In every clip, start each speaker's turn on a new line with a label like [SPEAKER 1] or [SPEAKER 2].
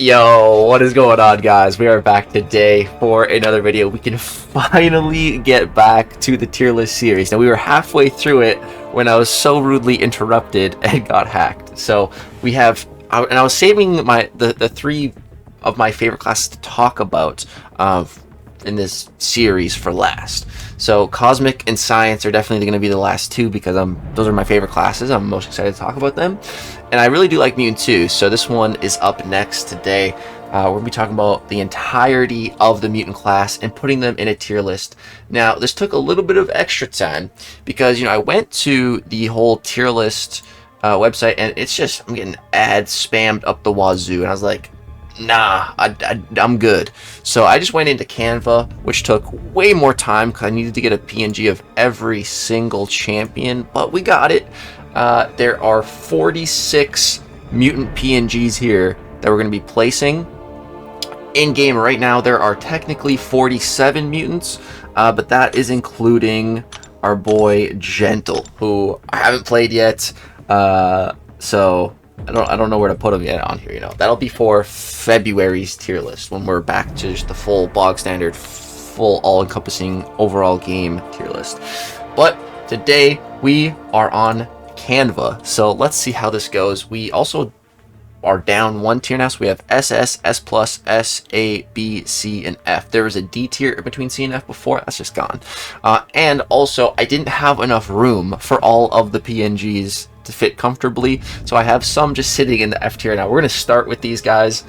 [SPEAKER 1] Yo, what is going on, guys? We are back today for another video. We can finally get back to the tier list series. Now, we were halfway through it when I was so rudely interrupted and got hacked. So we have, and I was saving the three of my favorite classes to talk about in this series for last. So Cosmic and Science are definitely going to be the last two because those are my favorite classes. I'm most excited to talk about them. And I really do like Mutant too, so this one is up next today. We're going to be talking about the entirety of the Mutant class and putting them in a tier list. Now, this took a little bit of extra time because, I went to the whole tier list website and it's just, I'm getting ads spammed up the wazoo. And I was like, nah, I'm good. So I just went into Canva, which took way more time because I needed to get a PNG of every single champion, but we got it. There are 46 mutant PNGs here that we're going to be placing. In game right now, there are technically 47 mutants, but that is including our boy Gentle, who I haven't played yet. So I don't know where to put him yet on here. That'll be for February's tier list when we're back to just the full bog standard, full all-encompassing overall game tier list. But today we are on Canva, so let's see how this goes. We also are down one tier now, so we have SS, S+, S, A, B, C, and F. There was a D tier between C and F before, that's just gone. And also, I didn't have enough room for all of the PNGs to fit comfortably, so I have some just sitting in the F tier now. We're going to start with these guys,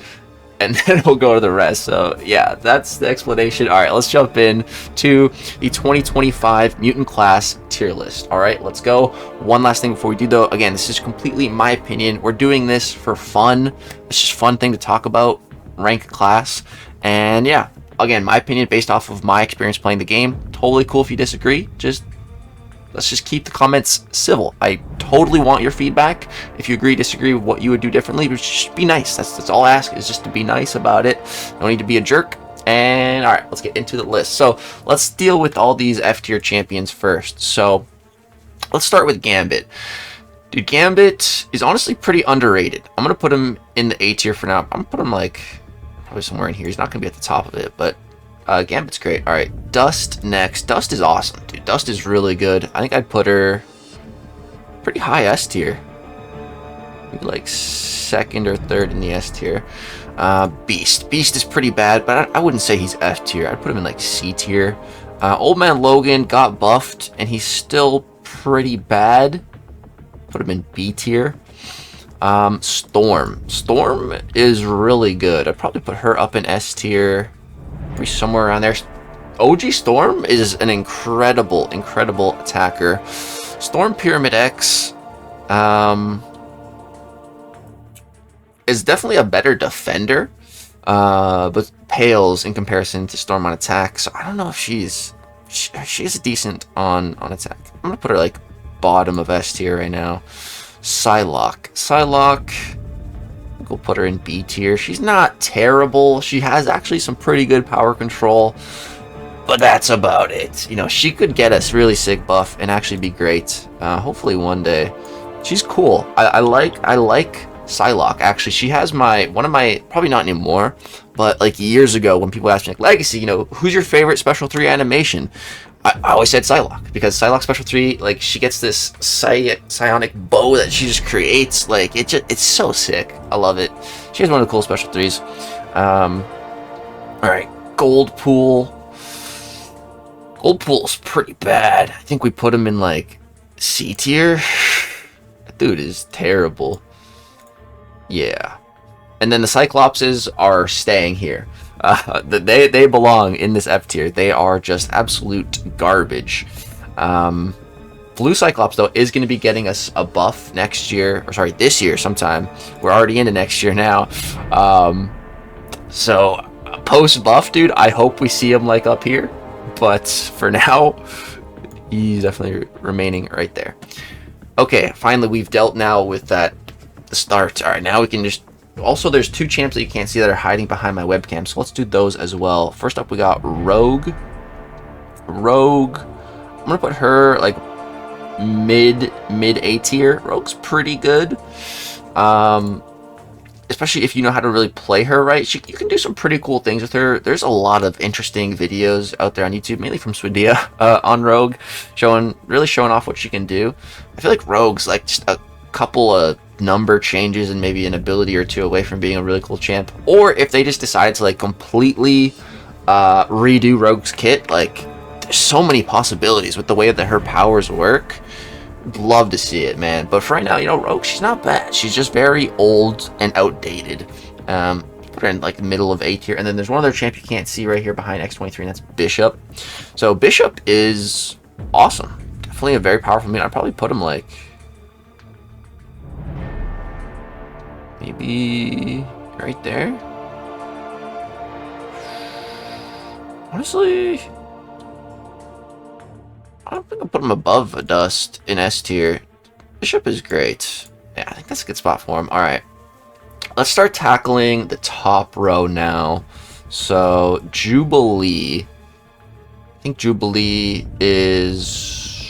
[SPEAKER 1] and then we'll go to the rest. So yeah, that's the explanation. All right, let's jump in to the 2025 Mutant Class tier list. All right, let's go. One last thing before we do though. Again, this is completely my opinion. We're doing this for fun. It's just a fun thing to talk about, rank class. And yeah, again, my opinion based off of my experience playing the game. Totally cool if you disagree. Let's just keep the comments civil. I totally want your feedback. If you agree, disagree with what you would do differently, but just be nice. That's all I ask, is just to be nice about it. No need to be a jerk. And all right, let's get into the list. So let's deal with all these F tier champions first. So let's start with Gambit. Dude, Gambit is honestly pretty underrated. I'm gonna put him in the A tier for now. I'm gonna put him like probably somewhere in here. He's not gonna be at the top of it, but Gambit's great. All right, Dust next. Dust is awesome, dude. Dust is really good. I think I'd put her pretty high S tier. Maybe like second or third in the S tier. Beast. Beast is pretty bad, but I wouldn't say he's F tier. I'd put him in like C tier. Old Man Logan got buffed, and he's still pretty bad. Put him in B tier. Storm. Storm is really good. I'd probably put her up in S tier. Somewhere around there. OG Storm is an incredible attacker. Storm Pyramid X is definitely a better defender, but pales in comparison to Storm on attack. So I don't know if she's decent on attack. I'm gonna put her like bottom of S tier right now. Psylocke. We'll put her in B tier. She's not terrible. She has actually some pretty good power control, but that's about it. She could get us really sick buff and actually be great. Hopefully one day. She's cool. I like Psylocke. Actually, she has one of my, probably not anymore, but like years ago when people asked me like, Legacy, who's your favorite Special 3 animation? I always said Psylocke, because Psylocke Special 3, like, she gets this psionic bow that she just creates. Like, it's so sick. I love it. She has one of the cool Special 3s. Alright, Gold Pool. Gold Pool's pretty bad. I think we put him in, like, C tier. That dude is terrible. Yeah. And then the Cyclopses are staying here. They belong in this F tier. They are just absolute garbage. Blue Cyclops though is going to be getting us a buff next year, or sorry, this year sometime. We're already into next year now. So post buff, dude, I hope we see him like up here. But for now, he's definitely remaining right there. Okay, finally we've dealt now with the start. All right, now we can just. Also, there's two champs that you can't see that are hiding behind my webcam, so let's do those as well. First up, we got Rogue. I'm gonna put her like mid A tier. Rogue's pretty good. especially if you know how to really play her right, you can do some pretty cool things with her. There's a lot of interesting videos out there on YouTube, mainly from Swidia, on Rogue, really showing off what she can do. I feel like Rogue's like just a couple of number changes and maybe an ability or two away from being a really cool champ. Or if they just decide to like completely redo Rogue's kit, like there's so many possibilities with the way that her powers work. Love to see it, man. But for right now, you know, Rogue, she's not bad. She's just very old and outdated. Put her in like the middle of A tier. And then there's one other champ you can't see right here behind X23, and that's Bishop. So Bishop is awesome. Definitely a very powerful minion. I'd probably put him like maybe right there. Honestly, I don't think I'll put him above a Dust in S tier. Bishop is great. Yeah, I think that's a good spot for him. Alright. Let's start tackling the top row now. So, Jubilee. I think Jubilee is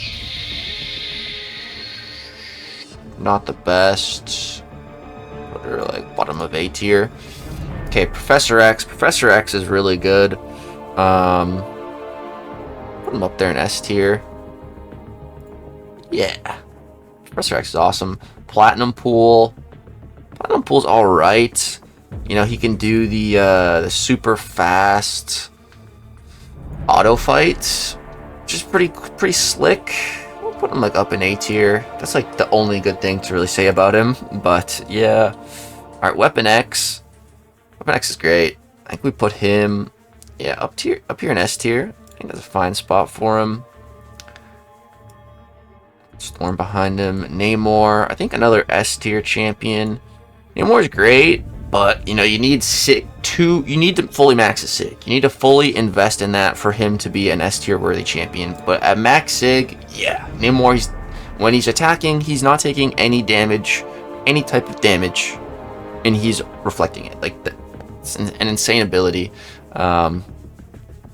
[SPEAKER 1] not the best. Put her like bottom of A tier. Okay, Professor X. Professor X is really good. Put him up there in S tier. Yeah. Professor X is awesome. Platinum Pool. Platinum Pool's alright. You know, he can do the super fast auto fight. Which is pretty slick. We'll put him like up in A tier. That's like the only good thing to really say about him. But yeah. Alright, Weapon X. Weapon X is great. I think we put him, yeah, up here in S tier. I think that's a fine spot for him. Storm behind him. Namor, I think another S tier champion. Namor's great, but you know, you need to fully max his Sig. You need to fully invest in that for him to be an S tier worthy champion. But at max Sig, yeah, Namor, when he's attacking, he's not taking any damage, any type of damage, and he's reflecting it. Like it's an insane ability.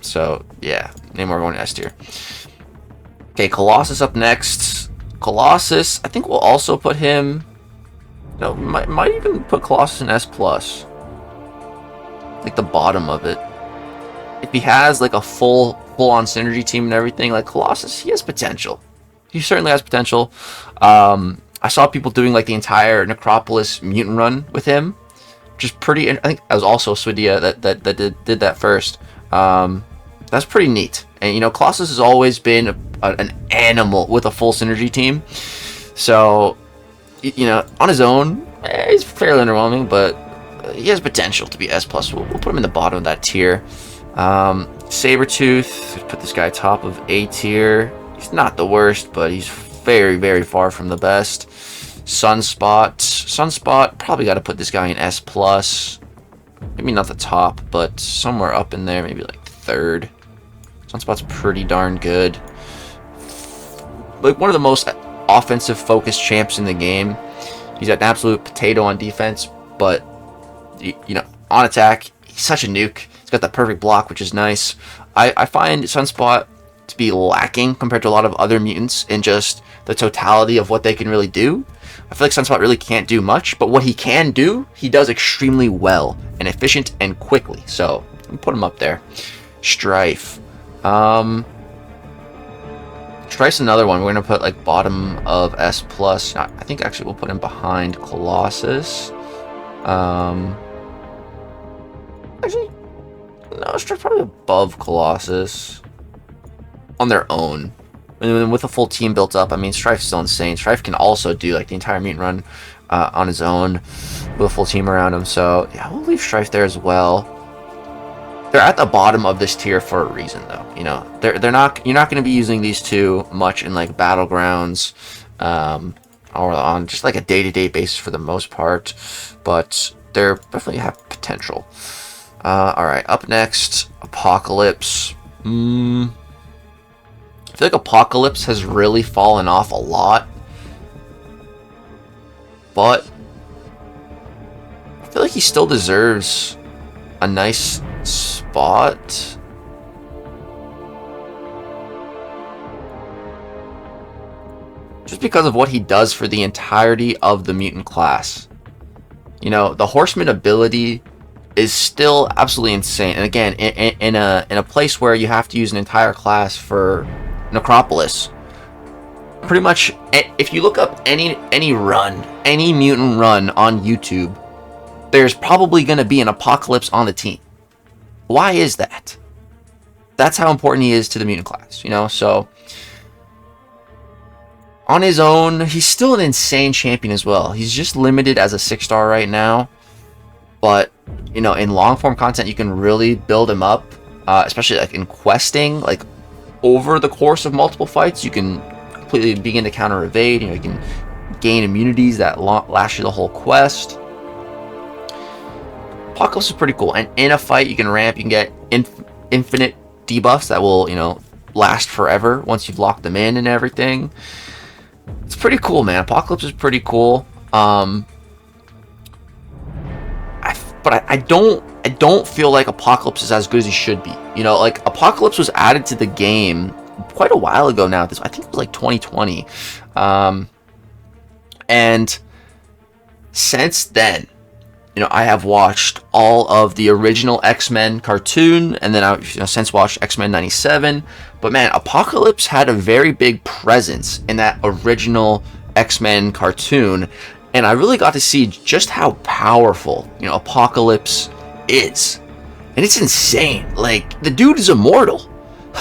[SPEAKER 1] So yeah, Namor going to S tier. Okay, Colossus up next. Colossus, I think we'll also put him. No, might even put Colossus in S plus. Like the bottom of it. If he has like a full-on synergy team and everything, like Colossus, he has potential. He certainly has potential. I saw people doing like the entire Necropolis mutant run with him, which is pretty. I think that was also Swidia that did that first. That's pretty neat. And you know, Colossus has always been an animal with a full synergy team. So, you know, on his own, he's fairly underwhelming, but he has potential to be S plus. We'll put him in the bottom of that tier. Sabretooth, put this guy top of A tier. He's not the worst, but he's very, very far from the best. Sunspot, probably got to put this guy in S plus. Maybe not the top, but somewhere up in there, maybe like third. Sunspot's pretty darn good. Like one of the most offensive focused champs in the game. He's an absolute potato on defense, but you know, on attack, he's such a nuke. He's got that perfect block, which is nice. I find Sunspot to be lacking compared to a lot of other mutants in just the totality of what they can really do. I feel like Sunspot really can't do much, but what he can do, he does extremely well and efficient and quickly. So I'm put him up there. Strife. Strife's another one. We're gonna put like bottom of S plus. I think actually we'll put him behind Colossus. Actually, no, Strife's probably above Colossus on their own. And then with a full team built up, I mean, Strife's still insane. Strife can also do like the entire mutant run on his own with a full team around him. So yeah, we'll leave Strife there as well. They're at the bottom of this tier for a reason, though. You know, they're not. You're not going to be using these two much in like battlegrounds, or on just like a day-to-day basis for the most part. But they definitely have potential. All right, up next, Apocalypse. I feel like Apocalypse has really fallen off a lot, but I feel like he still deserves a nice spot. Just because of what he does for the entirety of the mutant class. You know, the Horseman ability is still absolutely insane. And again, in a place where you have to use an entire class for Necropolis, pretty much, if you look up any mutant run on YouTube, there's probably going to be an Apocalypse on the team. Why is that? That's how important he is to the mutant class, you know? So, on his own, he's still an insane champion as well. He's just limited as a 6-star right now. But, you know, in long-form content, you can really build him up. Especially, like, in questing. Like, over the course of multiple fights, you can completely begin to counter-evade. You know, you can gain immunities that last you the whole quest. Apocalypse is pretty cool. And in a fight, you can ramp. You can get infinite debuffs that will, you know, last forever once you've locked them in and everything. It's pretty cool, man. Apocalypse is pretty cool. But I don't feel like Apocalypse is as good as he should be. You know, like, Apocalypse was added to the game quite a while ago now. I think it was like 2020. And since then, you know, I have watched all of the original X-Men cartoon, and then I've, you know, since watched X-Men 97. But man, Apocalypse had a very big presence in that original X-Men cartoon, and I really got to see just how powerful, you know, Apocalypse is. And it's insane. Like, the dude is immortal.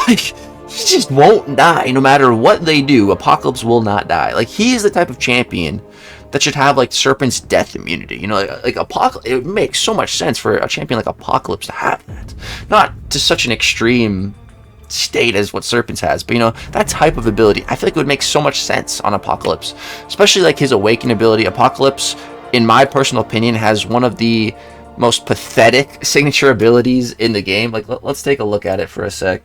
[SPEAKER 1] Like, he just won't die. No matter what they do, Apocalypse will not die. Like, he is the type of champion that should have, like, Serpent's death immunity. You know, like Apocalypse, it makes so much sense for a champion like Apocalypse to have that. Not to such an extreme state as what Serpent's has, but, you know, that type of ability, I feel like it would make so much sense on Apocalypse. Especially, like, his Awaken ability. Apocalypse, in my personal opinion, has one of the most pathetic signature abilities in the game. Like, let's take a look at it for a sec.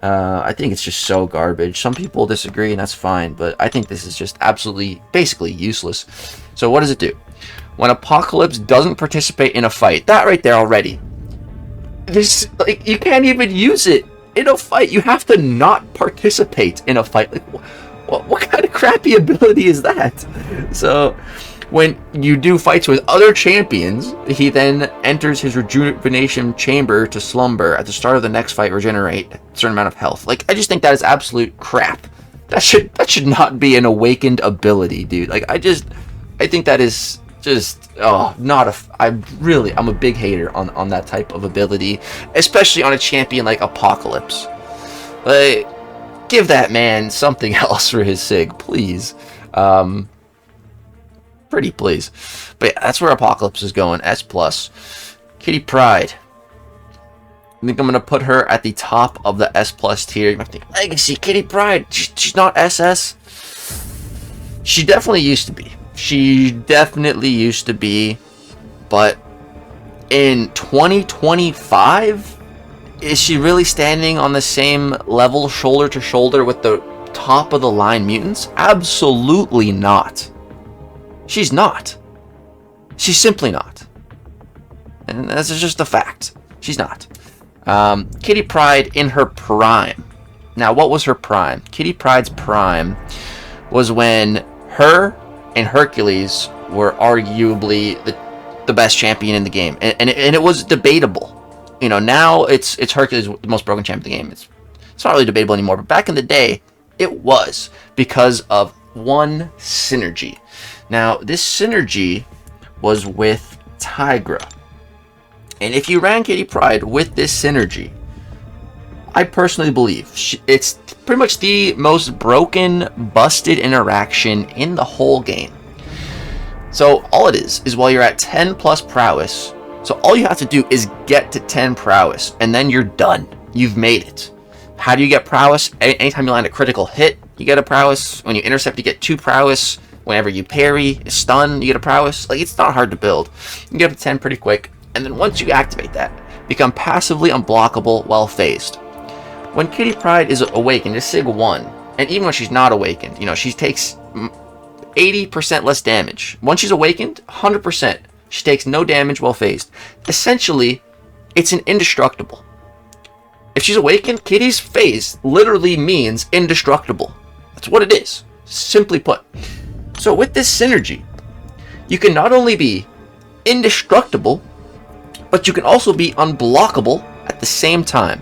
[SPEAKER 1] I think it's just so garbage. Some people disagree, and that's fine, but I think this is just absolutely, basically useless. So what does it do? When Apocalypse doesn't participate in a fight, that right there already, this, like, you can't even use it in a fight. You have to not participate in a fight. Like, what kind of crappy ability is that? So when you do fights with other champions, he then enters his rejuvenation chamber to slumber. At the start of the next fight, regenerate a certain amount of health. Like, I just think that is absolute crap. That should not be an awakened ability, dude. Like, I think that is just, I'm a big hater on that type of ability, especially on a champion like Apocalypse. Like, give that man something else for his sig, please. Pretty please. But yeah, that's where Apocalypse is going. S+. Kitty Pryde. I think I'm going to put her at the top of the S+ tier. You might think, Legacy, Kitty Pryde, she's not SS. She definitely used to be. But in 2025, is she really standing on the same level, shoulder to shoulder, with the top of the line mutants? Absolutely not. She's not. She's simply not. And that's just a fact. She's not. Kitty Pryde in her prime. Now, what was her prime? Kitty Pryde's prime was when her and Hercules were arguably the best champion in the game. And it was debatable. You know, now it's Hercules, the most broken champion in the game. It's not really debatable anymore. But back in the day, it was, because of one synergy. Now, this synergy was with Tigra. And if you ran Kitty Pryde with this synergy, I personally believe it's pretty much the most broken, busted interaction in the whole game. So all it is while you're at 10 plus prowess, so all you have to do is get to 10 prowess, and then you're done. You've made it. How do you get prowess? Anytime you land a critical hit, you get a prowess. When you intercept, you get 2 prowess. Whenever you parry, stun, you get a prowess. Like, it's not hard to build. You get up to 10 pretty quick, and then once you activate that, become passively unblockable while phased. When Kitty Pryde is awakened, it's Sig 1, and even when she's not awakened, you know, she takes 80% less damage. Once she's awakened, 100%. She takes no damage while phased. Essentially, it's an indestructible. If she's awakened, Kitty's phase literally means indestructible. That's what it is, simply put. So with this synergy, you can not only be indestructible, but you can also be unblockable at the same time.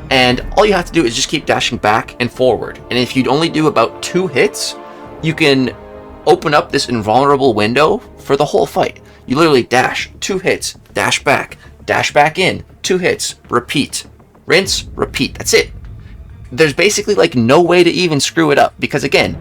[SPEAKER 1] And all you have to do is just keep dashing back and forward. And if you'd only do about 2 hits, you can open up this invulnerable window for the whole fight. You literally dash, 2 hits, dash back in, 2 hits, repeat, rinse, repeat. That's it. There's basically like no way to even screw it up, because again,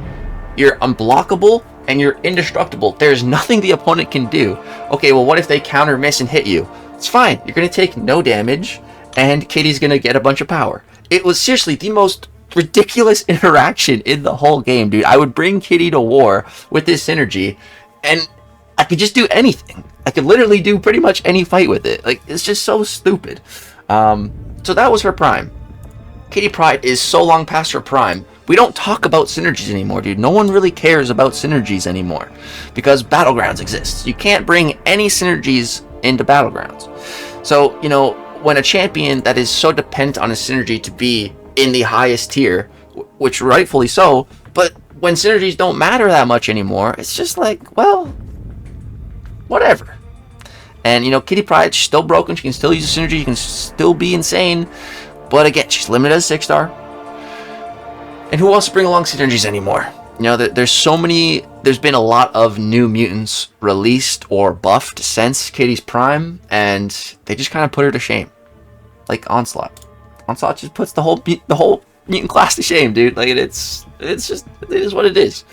[SPEAKER 1] you're unblockable and you're indestructible. There's nothing the opponent can do. Okay, well, what if they counter miss and hit you? It's fine. You're going to take no damage, and Kitty's going to get a bunch of power. It was seriously the most ridiculous interaction in the whole game, dude. I would bring Kitty to war with this synergy, and I could just do anything. I could literally do pretty much any fight with it. Like, it's just so stupid. So that was her prime. Kitty Pryde is so long past her prime. We don't talk about synergies anymore, dude. No one really cares about synergies anymore, because Battlegrounds exists. You can't bring any synergies into Battlegrounds. So, you know, when a champion that is so dependent on a synergy to be in the highest tier, which rightfully so, but when synergies don't matter that much anymore, it's just like, well, whatever. And, you know, Kitty Pryde, she's still broken. She can still use a synergy. She can still be insane. But again, she's limited as 6-star. And who wants to bring along synergies anymore? You know, there's been a lot of new mutants released or buffed since Kitty's prime, and they just kind of put her to shame. Like Onslaught. Onslaught just puts the whole mutant class to shame, dude. Like, it is what it is.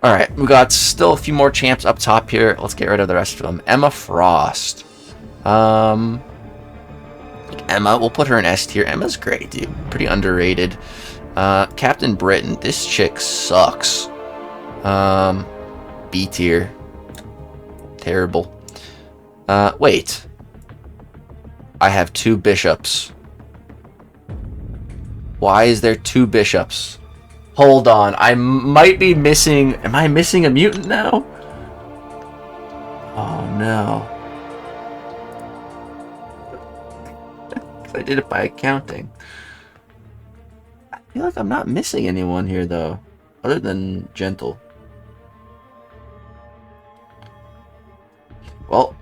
[SPEAKER 1] Alright, we got still a few more champs up top here. Let's get rid of the rest of them. Emma Frost. Emma, we'll put her in S tier. Emma's great, dude. Pretty underrated. Captain Britain. This chick sucks. B tier. Terrible. Wait. I have 2 bishops. Why is there 2 bishops? Hold on. I might be missing... Am I missing a mutant now? Oh, no. I did it by accounting. I feel like I'm not missing anyone here, though. Other than Gentle. Well,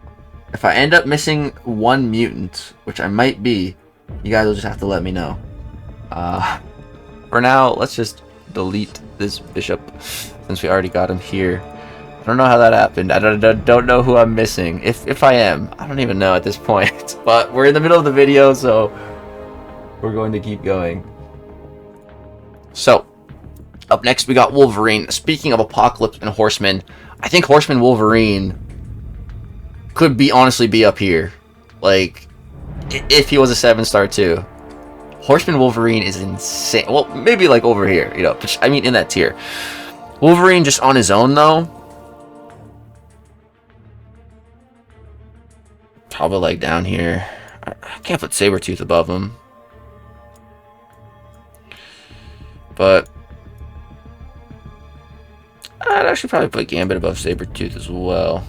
[SPEAKER 1] if I end up missing 1 mutant, which I might be, you guys will just have to let me know. For now, let's just delete this bishop, since we already got him here. I don't know how that happened. I don't know who I'm missing. If I am, I don't even know at this point. But we're in the middle of the video, so we're going to keep going. So, up next we got Wolverine. Speaking of Apocalypse and Horseman, I think Horseman Wolverine could honestly be up here. Like, if he was a 7-star too. Horseman Wolverine is insane. Well, maybe like over here, you know. I mean, in that tier. Wolverine just on his own, though, probably like down here. I can't put Sabretooth above him. But I'd actually probably put Gambit above Sabretooth as well.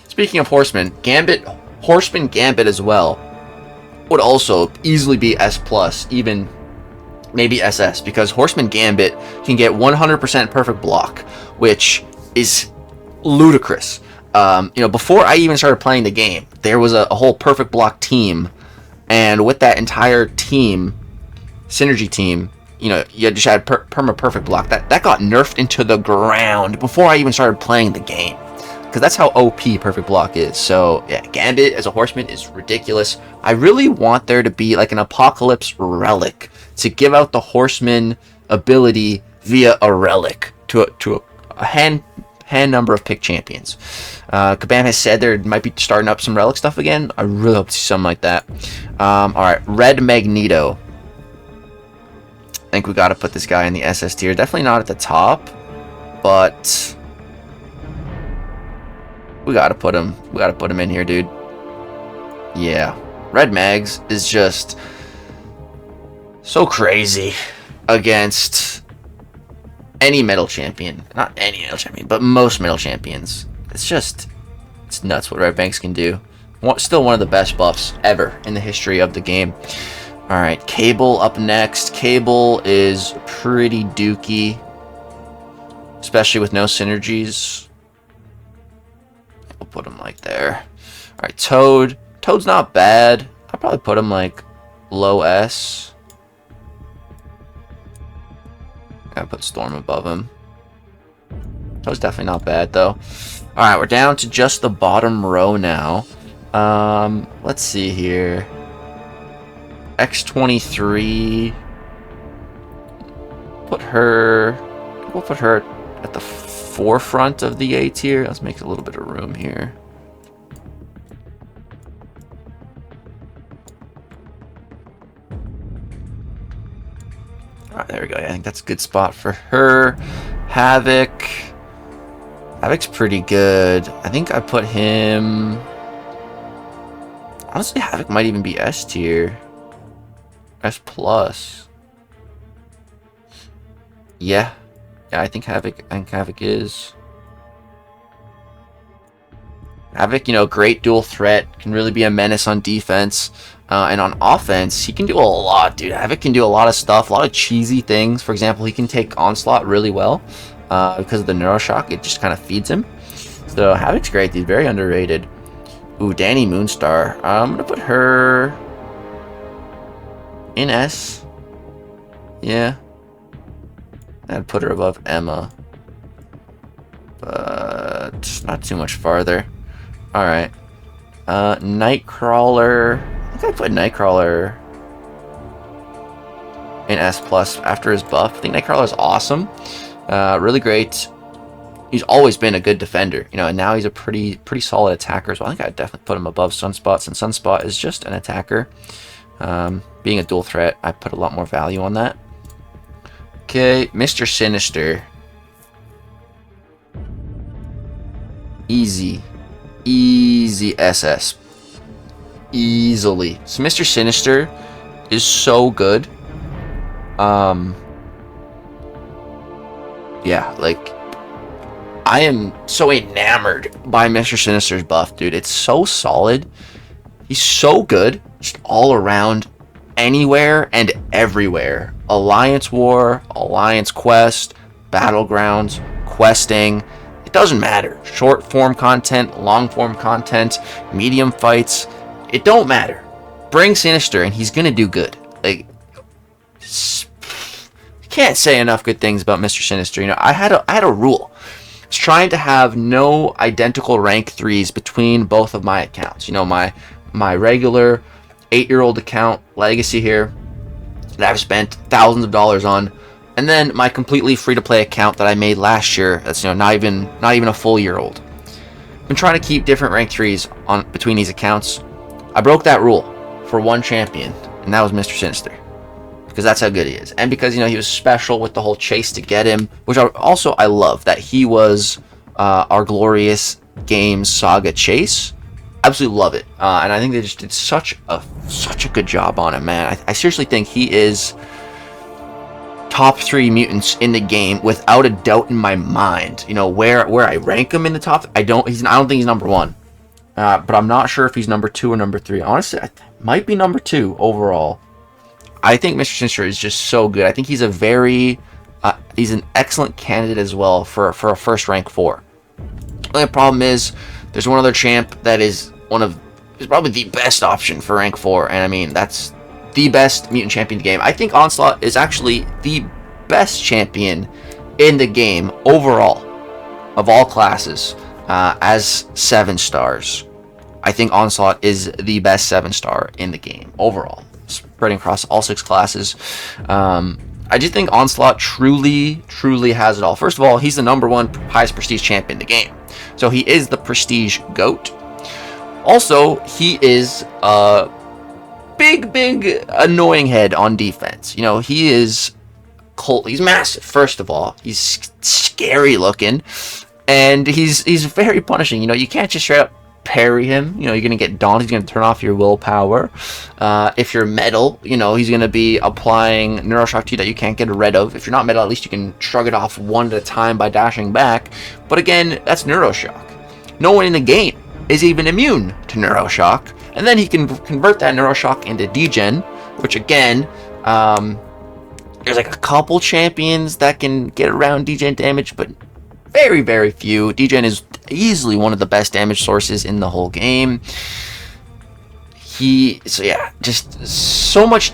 [SPEAKER 1] Speaking of Horseman Gambit as well would also easily be S+, even maybe SS, because Horseman Gambit can get 100% perfect block, which is ludicrous. You know, before I even started playing the game, there was a whole perfect block team, and with that entire team, synergy team, you know, you just had perma perfect block. That got nerfed into the ground before I even started playing the game, because that's how OP perfect block is. So yeah, Gambit as a Horseman is ridiculous. I really want there to be like an Apocalypse relic to give out the Horseman ability via a relic to a hand number of pick champions. Kabam has said there might be starting up some relic stuff again. I really hope to see something like that. Alright, Red Magneto. I think we got to put this guy in the SS tier. Definitely not at the top, but we got to put him. We got to put him in here, dude. Yeah, Red Mags is just so crazy against any metal champion. Not any metal champion, but most metal champions. It's nuts what Red Banks can do. Still one of the best buffs ever in the history of the game. Alright, Cable up next. Cable is pretty dookie, especially with no synergies. put him like there. Alright, Toad. Toad's not bad. I'll probably put him like low S. Gotta put Storm above him. Toad's definitely not bad though. Alright, we're down to just the bottom row now. Let's see here. X23. We'll put her at the forefront of the A tier. Let's make a little bit of room here. Alright, there we go. I think that's a good spot for her. Havoc. Havoc's pretty good. I think I put him... Honestly, Havoc might even be S tier. S plus. Yeah. Yeah, I think Havoc is. Havoc, you know, great dual threat. Can really be a menace on defense. And on offense, he can do a lot, dude. Havoc can do a lot of stuff, a lot of cheesy things. For example, he can take Onslaught really well because of the Neuroshock. It just kind of feeds him. So Havoc's great, dude. Very underrated. Ooh, Danny Moonstar. I'm going to put her in S. Yeah. I'd put her above Emma. But not too much farther. Alright. Nightcrawler. I think I put Nightcrawler in S plus after his buff. I think Nightcrawler is awesome. Really great. He's always been a good defender, you know, and now he's a pretty solid attacker as well. I think I'd definitely put him above Sunspot, since Sunspot is just an attacker. Being a dual threat, I put a lot more value on that. Okay, Mr. Sinister. Easy SS. Easily. So Mr. Sinister is so good. Yeah, like, I am so enamored by Mr. Sinister's buff, dude. It's so solid. He's so good, just all around, anywhere and everywhere. Alliance War, Alliance Quest, Battlegrounds, questing. It doesn't matter. Short form content, long form content, medium fights. It don't matter. Bring Sinister and he's gonna do good. Like, can't say enough good things about Mr. Sinister. You know, I had a rule. I was trying to have no identical rank 3s between both of my accounts. You know, my regular 8-year-old account, Lagacy here, that I've spent thousands of dollars on, and then my completely free-to-play account that I made last year. That's, you know, not even a full year old. I've been trying to keep different rank 3s on between these accounts. I broke that rule for one champion, and that was Mr. Sinister. Because that's how good he is. And because, you know, he was special with the whole chase to get him, which I love that he was our glorious games saga chase. Absolutely love it. And I think they just did such a good job on him, man. I seriously think he is top 3 mutants in the game without a doubt in my mind. You know, where I rank him in the top, I don't think he's number 1. But I'm not sure if he's number 2 or number 3. Honestly, I might be number 2 overall. I think Mr. Sinister is just so good. I think he's he's an excellent candidate as well for a first rank 4. The only problem is there's one other champ that is probably the best option for rank 4, and I mean that's the best mutant champion in the game. I think Onslaught is actually the best champion in the game overall of all classes as 7 stars. I think Onslaught is the best 7-star in the game overall, spreading across all 6 classes. I do think Onslaught truly has it all. First of all, he's the number 1 highest prestige champion in the game, so he is the prestige GOAT. Also, he is a big annoying head on defense. You know, he's massive. First of all, he's scary looking, and he's very punishing. You know, you can't just straight up parry him. You know, you're gonna get daunted. He's gonna turn off your willpower. If you're metal, you know, he's gonna be applying Neuroshock to you that you can't get rid of. If you're not metal, at least you can shrug it off one at a time by dashing back. But again, that's Neuroshock. No one in the game is even immune to Neuroshock, and then he can convert that Neuroshock into degen, which again, there's like a couple champions that can get around degen damage, but very, very few. Degen is easily one of the best damage sources in the whole game. So yeah, just so much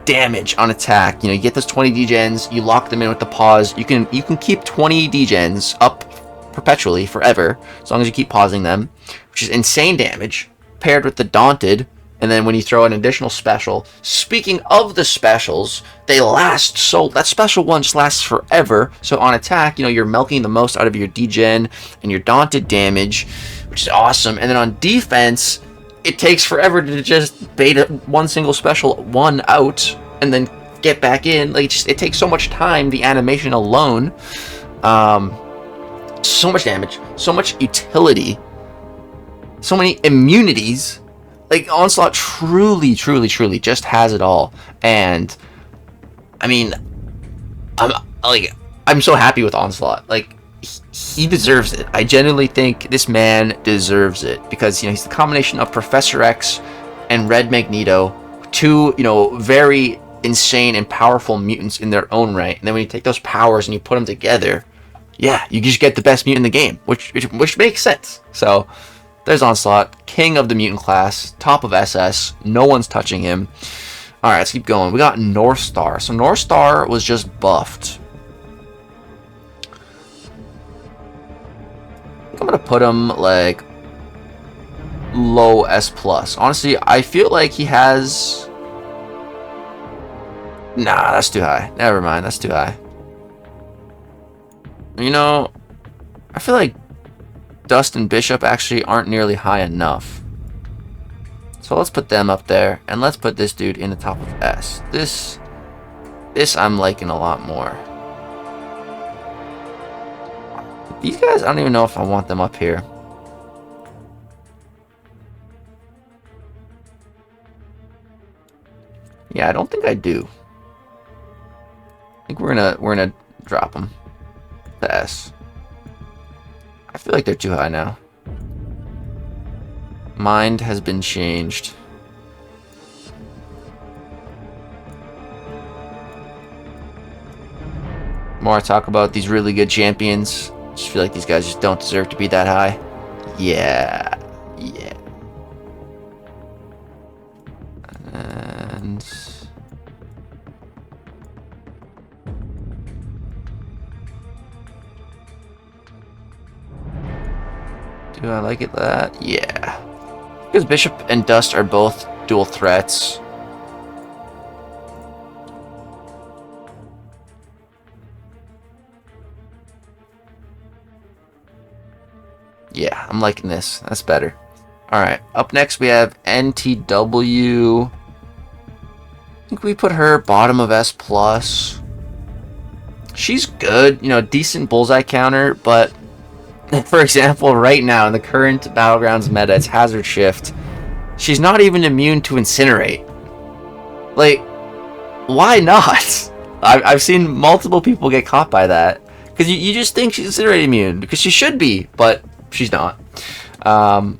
[SPEAKER 1] damage on attack. You know, you get those 20 degens, you lock them in with the pause. You can keep 20 degens up perpetually forever as long as you keep pausing them, which is insane damage paired with the daunted. And then when you throw an additional special, speaking of the specials, they last, so that special one just lasts forever. So on attack, you know, you're milking the most out of your degen and your daunted damage, which is awesome. And then on defense, it takes forever to just bait one single special one out and then get back in. Like, it takes so much time, the animation alone. So much damage, so much utility, so many immunities. Like, Onslaught truly just has it all. And I mean, I'm so happy with Onslaught. Like, he deserves it. I genuinely think this man deserves it because, you know, he's the combination of Professor X and Red Magneto, two, you know, very insane and powerful mutants in their own right. And then when you take those powers and you put them together, yeah, you just get the best mutant in the game, which makes sense. So there's Onslaught, king of the mutant class, top of SS. No one's touching him. All right, let's keep going. We got North Star. So North Star was just buffed. I think I'm gonna put him like low S+. Honestly, I feel like he has. Nah, that's too high. Never mind, that's too high. You know, I feel like Dust and Bishop actually aren't nearly high enough. So let's put them up there, and let's put this dude in the top of S. This I'm liking a lot more. These guys, I don't even know if I want them up here. Yeah, I don't think I do. I think we're gonna drop them to S. I feel like they're too high now. Mind has been changed. The more I talk about these really good champions, I just feel like these guys just don't deserve to be that high. Yeah. And do I like it that? Yeah. Because Bishop and Dust are both dual threats. Yeah, I'm liking this. That's better. Alright, up next we have NTW. I think we put her bottom of S+. She's good, you know, decent bullseye counter, but for example, right now in the current Battlegrounds meta, it's Hazard Shift. She's not even immune to Incinerate. Like, why not? I've seen multiple people get caught by that. Because you just think she's Incinerate immune, because she should be, but she's not. Yeah,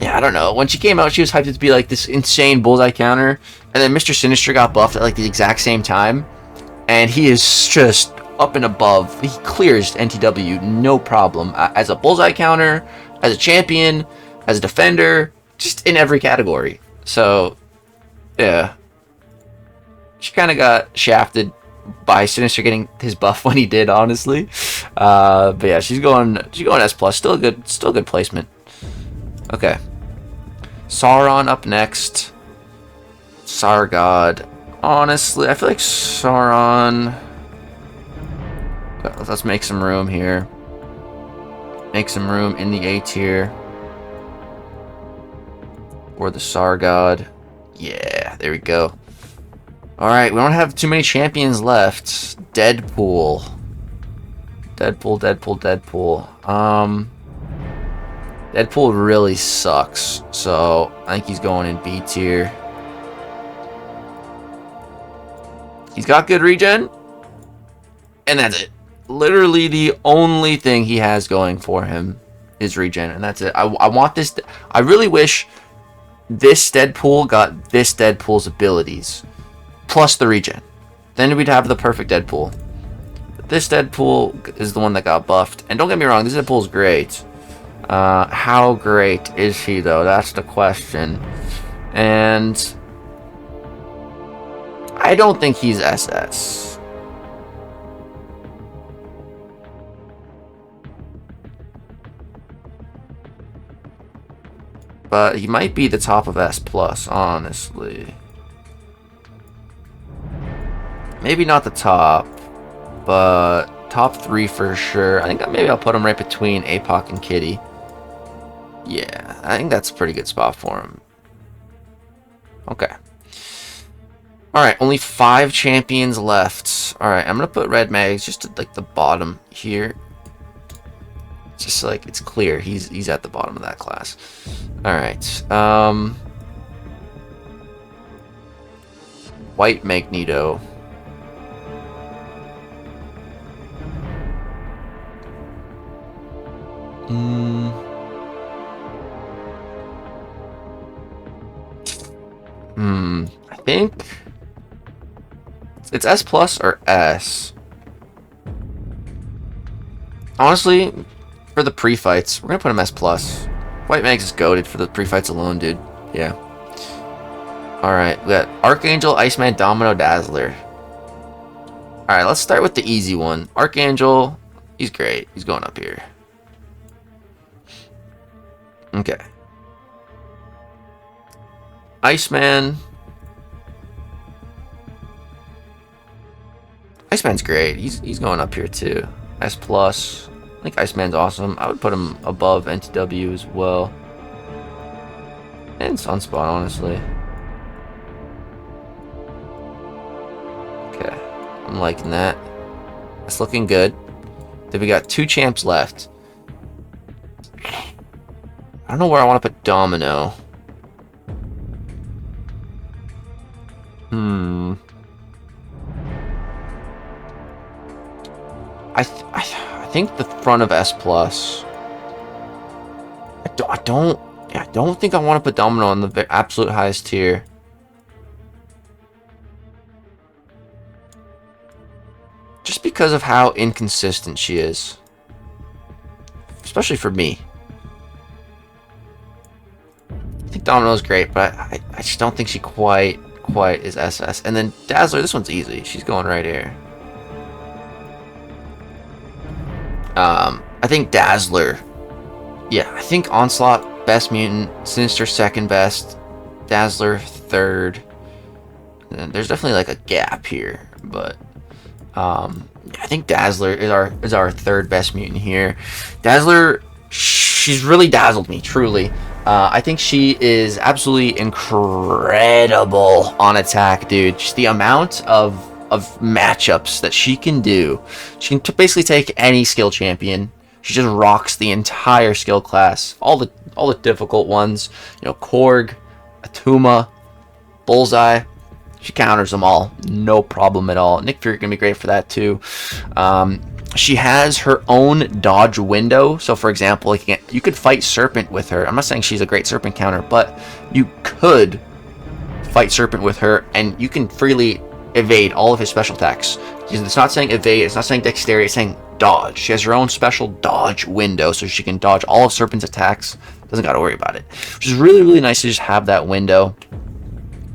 [SPEAKER 1] I don't know. When she came out, she was hyped to be like this insane bullseye counter, and then Mr. Sinister got buffed at like the exact same time, and he is just up and above. He clears NTW no problem as a bullseye counter, as a champion, as a defender, just in every category. So yeah, she kind of got shafted by Sinister getting his buff when he did, honestly. But yeah, she's going S+. Still a good placement. Okay, Sauron up next. Sargod. Honestly, I feel like Sauron. Let's make some room here. Make some room in the A tier for the Sargod. Yeah, there we go. Alright, we don't have too many champions left. Deadpool. Deadpool. Deadpool really sucks. So, I think he's going in B tier. He's got good regen. And that's it. Literally the only thing he has going for him is regen. And that's it. I want this. I really wish this Deadpool got this Deadpool's abilities. Plus the regen. Then we'd have the perfect Deadpool. this Deadpool is the one that got buffed. And don't get me wrong, this Deadpool's great. How great is he, though? That's the question. And I don't think he's SS. But he might be the top of S+, honestly. Maybe not the top, but top 3 for sure. I think maybe I'll put him right between APOC and Kitty. Yeah, I think that's a pretty good spot for him. Okay. Alright, only 5 champions left. Alright, I'm going to put Red Mags just at, like, the bottom here. Just so, like, it's clear. He's at the bottom of that class. Alright. White Magneto. I think it's S+ or S. Honestly, for the pre-fights, we're gonna put him S+. White Mags is goated for the pre-fights alone, dude. Yeah. Alright, we got Archangel, Iceman, Domino, Dazzler. Alright, let's start with the easy one. Archangel, he's great. He's going up here. Okay. Iceman. Iceman's great. He's going up here too. S+. I think Iceman's awesome. I would put him above NTW as well. And Sunspot, honestly. Okay. I'm liking that. That's looking good. Then we got 2 champs left. I don't know where I want to put Domino. I think the front of S+. I don't think I want to put Domino on the absolute highest tier. Just because of how inconsistent she is. Especially for me. I think Domino's great, but I just don't think she quite is SS. And then Dazzler, this one's easy. She's going right here. I think Dazzler. Yeah, I think Onslaught, best mutant. Sinister, second best. Dazzler, third. And there's definitely like a gap here, but I think Dazzler is our third best mutant here. Dazzler, she's really dazzled me, truly. I think she is absolutely incredible on attack, dude. Just the amount of matchups that she can do. She can basically take any skill champion. She just rocks the entire skill class. All the difficult ones. You know, Korg, Atuma, Bullseye. She counters them all. No problem at all. Nick Fury can be great for that too. She has her own dodge window. So for example, like you could fight Serpent with her. I'm not saying she's a great Serpent counter, but you could fight Serpent with her and you can freely evade all of his special attacks. It's not saying evade, it's not saying dexterity, it's saying dodge. She has her own special dodge window, so she can dodge all of Serpent's attacks. Doesn't gotta worry about it. Which is really, really nice to just have that window.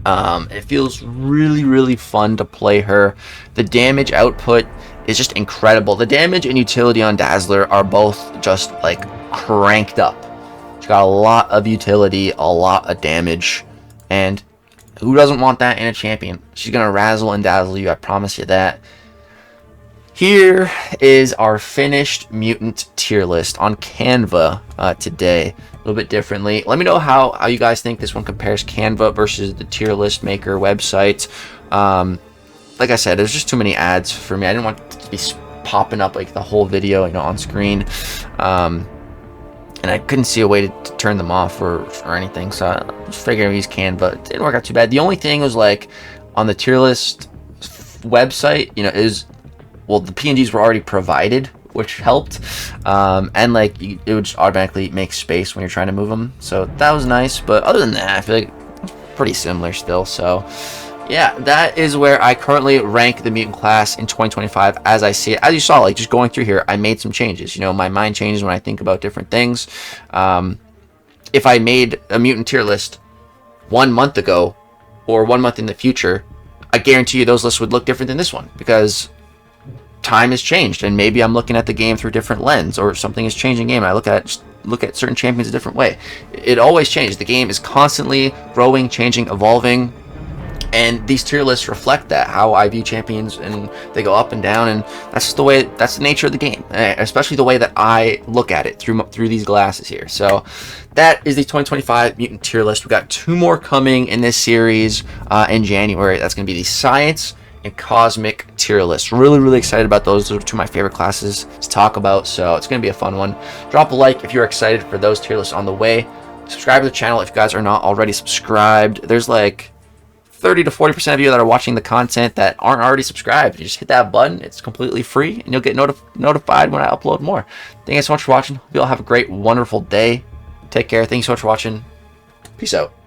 [SPEAKER 1] It feels really, really fun to play her. The damage output is just incredible. The damage and utility on Dazzler are both just like cranked up. She's got a lot of utility, a lot of damage, and who doesn't want that in a champion? She's gonna razzle and dazzle you, I promise you that. Here is our finished mutant tier list on Canva today. A little bit differently. Let me know how you guys think this one compares Canva versus the tier list maker website. Like I said, there's just too many ads for me. I didn't want it to be popping up like the whole video, you know, on screen. And I couldn't see a way to turn them off or anything, so I just figured I'd use Canva. It didn't work out too bad. The only thing was like on the tier list website, you know, well, the PNGs were already provided, which helped, and like it would just automatically make space when you're trying to move them, so that was nice. But other than that, I feel like it's pretty similar still. So yeah, that is where I currently rank the mutant class in 2025 as I see it. As you saw, like just going through here, I made some changes. You know, my mind changes when I think about different things. If I made a mutant tier list 1 month ago or 1 month in the future, I guarantee you those lists would look different than this one, because time has changed and maybe I'm looking at the game through a different lens, or something is changing the game and I look at certain champions a different way. It always changes. The game is constantly growing, changing, evolving, and these tier lists reflect that, how I view champions, and they go up and down, and that's the nature of the game, especially the way that I look at it through these glasses here. So that is the 2025 mutant tier list. We got 2 more coming in this series in January. That's going to be the science and cosmic tier list. Really excited about those. Those are 2 of my favorite classes to talk about, so it's going to be a fun one. Drop a like if you're excited for those tier lists on the way. Subscribe to the channel if you guys are not already subscribed. There's like 30 to 40% of you that are watching the content that aren't already subscribed. You just hit that button. It's completely free, and you'll get notified when I upload more. Thank you so much for watching. Hope you all have a great, wonderful day. Take care. Thank you so much for watching. Peace out.